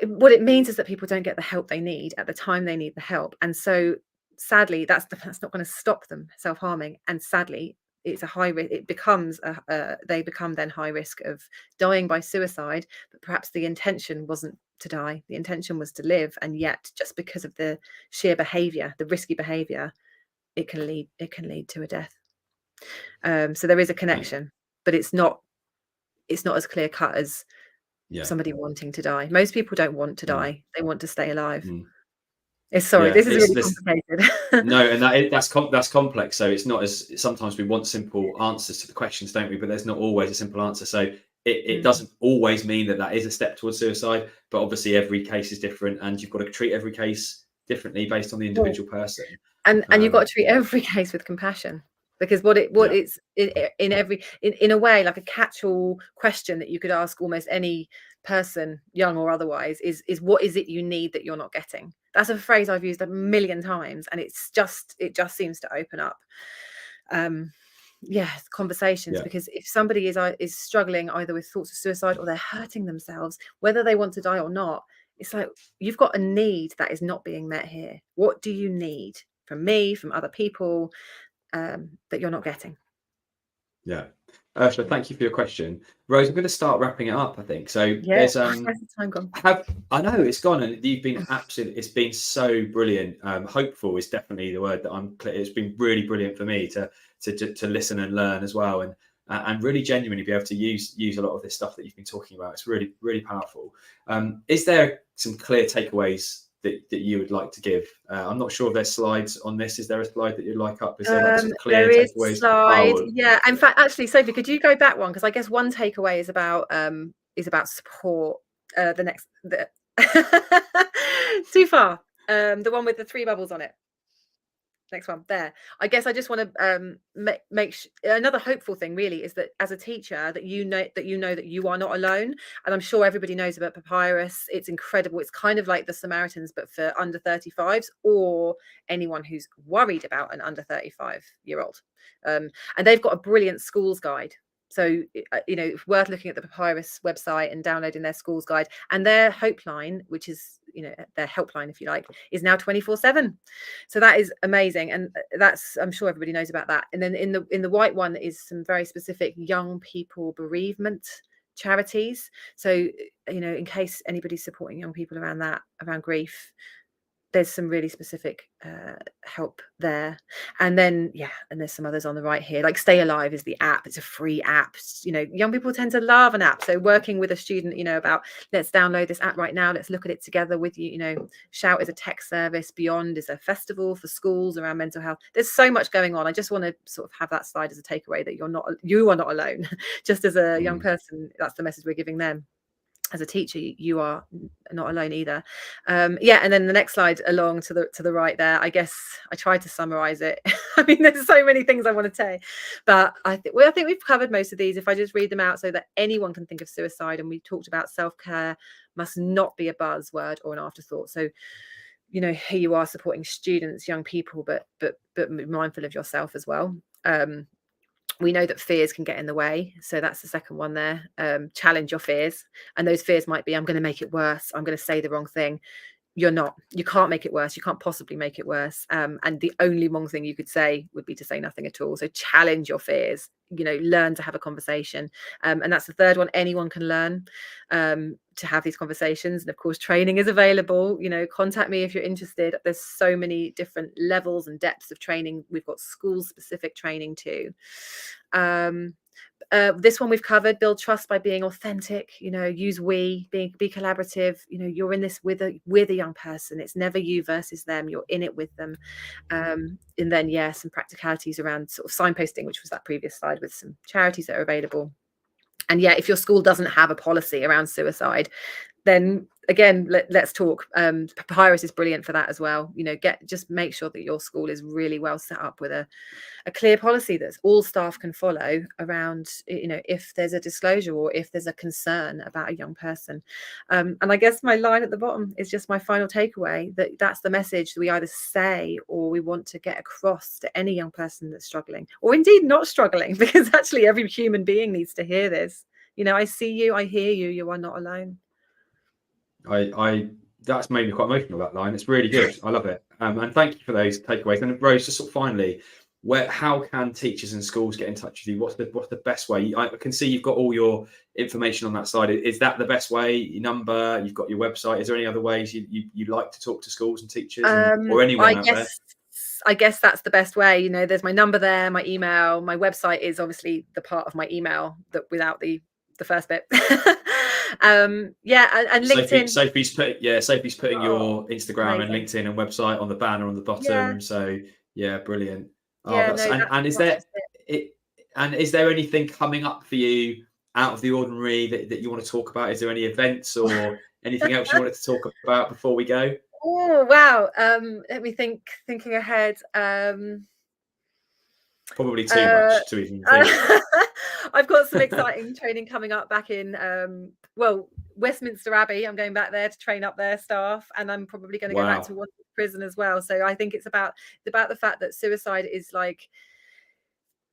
what it means is that people don't get the help they need at the time they need the help. And so sadly, that's not going to stop them self-harming. And sadly, it's a high risk. It becomes they become then high risk of dying by suicide, but perhaps the intention wasn't to die. The intention was to live. And yet, just because of the sheer behavior, the risky behavior, it can lead to a death. So there is a connection, but it's not as clear cut as somebody wanting to die. Most people don't want to die. They want to stay alive. This is really complicated. No, and that's complex. So it's not as, sometimes we want simple answers to the questions, don't we? But there's not always a simple answer. So it doesn't always mean that is a step towards suicide. But obviously every case is different, and you've got to treat every case differently based on the individual person. And you've got to treat every case with compassion. Because it's in a way like a catch-all question that you could ask almost any person, young or otherwise, is what is it you need that you're not getting? That's a phrase I've used a million times, and it just seems to open up conversations. Because if somebody is struggling either with thoughts of suicide or they're hurting themselves, whether they want to die or not, it's like you've got a need that is not being met here. What do you need from me, from other people, that you're not getting? Ursula, thank you for your question. Rose, I'm going to start wrapping it up, I think. So there's where's the time gone? I know it's gone, and you've been it's been so brilliant. Hopeful is definitely the word that it's been really brilliant for me to listen and learn as well, and really genuinely be able to use a lot of this stuff that you've been talking about. It's really, really powerful. Is there some clear takeaways that you would like to give? I'm not sure if there's slides on this. Is there a slide that you'd like up? Is there like some clear takeaways? There is a slide. In fact, actually, Sophie, could you go back one? Because I guess one takeaway is about support. Too far. The one with the 3 bubbles on it. Next one there. I guess I just want to make another hopeful thing really is that as a teacher that you know that you are not alone. And I'm sure everybody knows about Papyrus. It's incredible. It's kind of like the Samaritans, but for under 35s or anyone who's worried about an under 35-year-old. And they've got a brilliant schools guide. So, it's worth looking at the Papyrus website and downloading their schools guide. And their Hope line, which is, their helpline, if you like, is now 24/7. So that is amazing. And I'm sure everybody knows about that. And then in the white one is some very specific young people bereavement charities. So, in case anybody's supporting young people around grief, there's some really specific help there. And then and there's some others on the right here, like Stay Alive is the app. It's a free app. Young people tend to love an app. So working with a student about, let's download this app right now, let's look at it together with you. Shout is a tech service. Beyond is a festival for schools around mental health. There's so much going on. I just want to sort of have that slide as a takeaway that you are not alone. Just as a young person, that's the message we're giving them. As a teacher, you are not alone either. And then the next slide along to the right there, I guess I tried to summarize it. I mean, there's so many things I want to say, but I think we've covered most of these. If I just read them out so that anyone can think of suicide, and we talked about self-care must not be a buzzword or an afterthought. So, here you are supporting students, young people, but mindful of yourself as well. We know that fears can get in the way. So that's the second one there. Challenge your fears. And those fears might be, I'm going to make it worse. I'm going to say the wrong thing. You're not. You can't make it worse. You can't possibly make it worse. And the only wrong thing you could say would be to say nothing at all. So challenge your fears. Learn to have a conversation. And that's the third one. Anyone can learn to have these conversations. And of course, training is available. Contact me if you're interested. There's so many different levels and depths of training. We've got school-specific training too. This one we've covered. Build trust by being authentic. Use we. Be collaborative. You're in this with a young person. It's never you versus them. You're in it with them. And then some practicalities around sort of signposting, which was that previous slide with some charities that are available. And if your school doesn't have a policy around suicide, then again, let's talk. Papyrus is brilliant for that as well. You know, just make sure that your school is really well set up with a clear policy that all staff can follow around, you know, if there's a disclosure or if there's a concern about a young person. And I guess my line at the bottom is just my final takeaway, that's the message that we either say or we want to get across to any young person that's struggling, or indeed not struggling, because actually every human being needs to hear this. You know, I see you, I hear you, you are not alone. That's made me quite emotional, that line. It's really good. I love it. And thank you for those takeaways. And Rose, just sort of finally, how can teachers and schools get in touch with you? What's the best way? I can see you've got all your information on that side. Is that the best way? Your number, you've got your website. Is there any other ways you like to talk to schools and teachers or anyone out there? I guess that's the best way. You know, there's my number there, my email, my website is obviously the part of my email that without the first bit. And LinkedIn. Sophie's putting your Instagram amazing. And LinkedIn and website on the banner on the bottom. Yeah. So yeah, brilliant. Is there anything coming up for you out of the ordinary that you want to talk about? Is there any events or anything else you wanted to talk about before we go? Oh wow. Let me thinking ahead. Probably too much to even think. I've got some exciting training coming up back in Westminster Abbey. I'm going back there to train up their staff, and I'm probably going to go back to one prison as well. So I think it's about the fact that suicide is like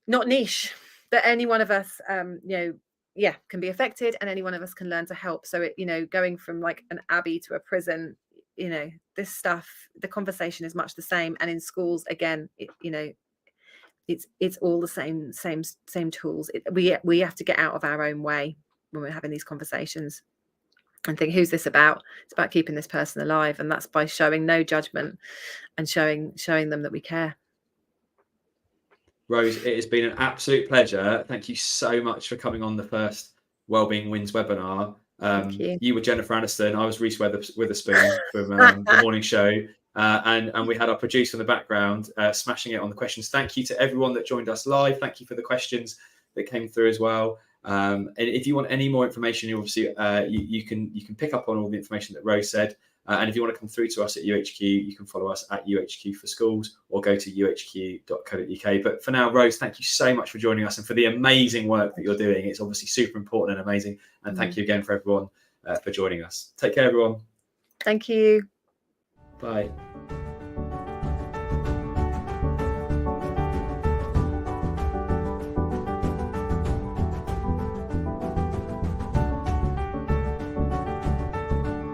not niche, that any one of us can be affected, and any one of us can learn to help. So it, you know, going from like an abbey to a prison, you know, this stuff, the conversation is much the same. And in schools, again, it's all the same tools. We have to get out of our own way when we're having these conversations and think, who's this about? It's about keeping this person alive, and that's by showing no judgment and showing them that we care. Rose, it has been an absolute pleasure. Thank you so much for coming on the first Wellbeing Wins webinar. You were Jennifer Aniston. I was Reese Witherspoon from the morning show. And we had our producer in the background smashing it on the questions. Thank you to everyone that joined us live. Thank you for the questions that came through as well. And if you want any more information, obviously you can pick up on all the information that Rose said. And if you want to come through to us at youHQ, you can follow us at youHQ for schools or go to youhq.co.uk. But for now, Rose, thank you so much for joining us and for the amazing work that you're doing. It's obviously super important and amazing. And thank you again for everyone for joining us. Take care, everyone. Thank you. Bye.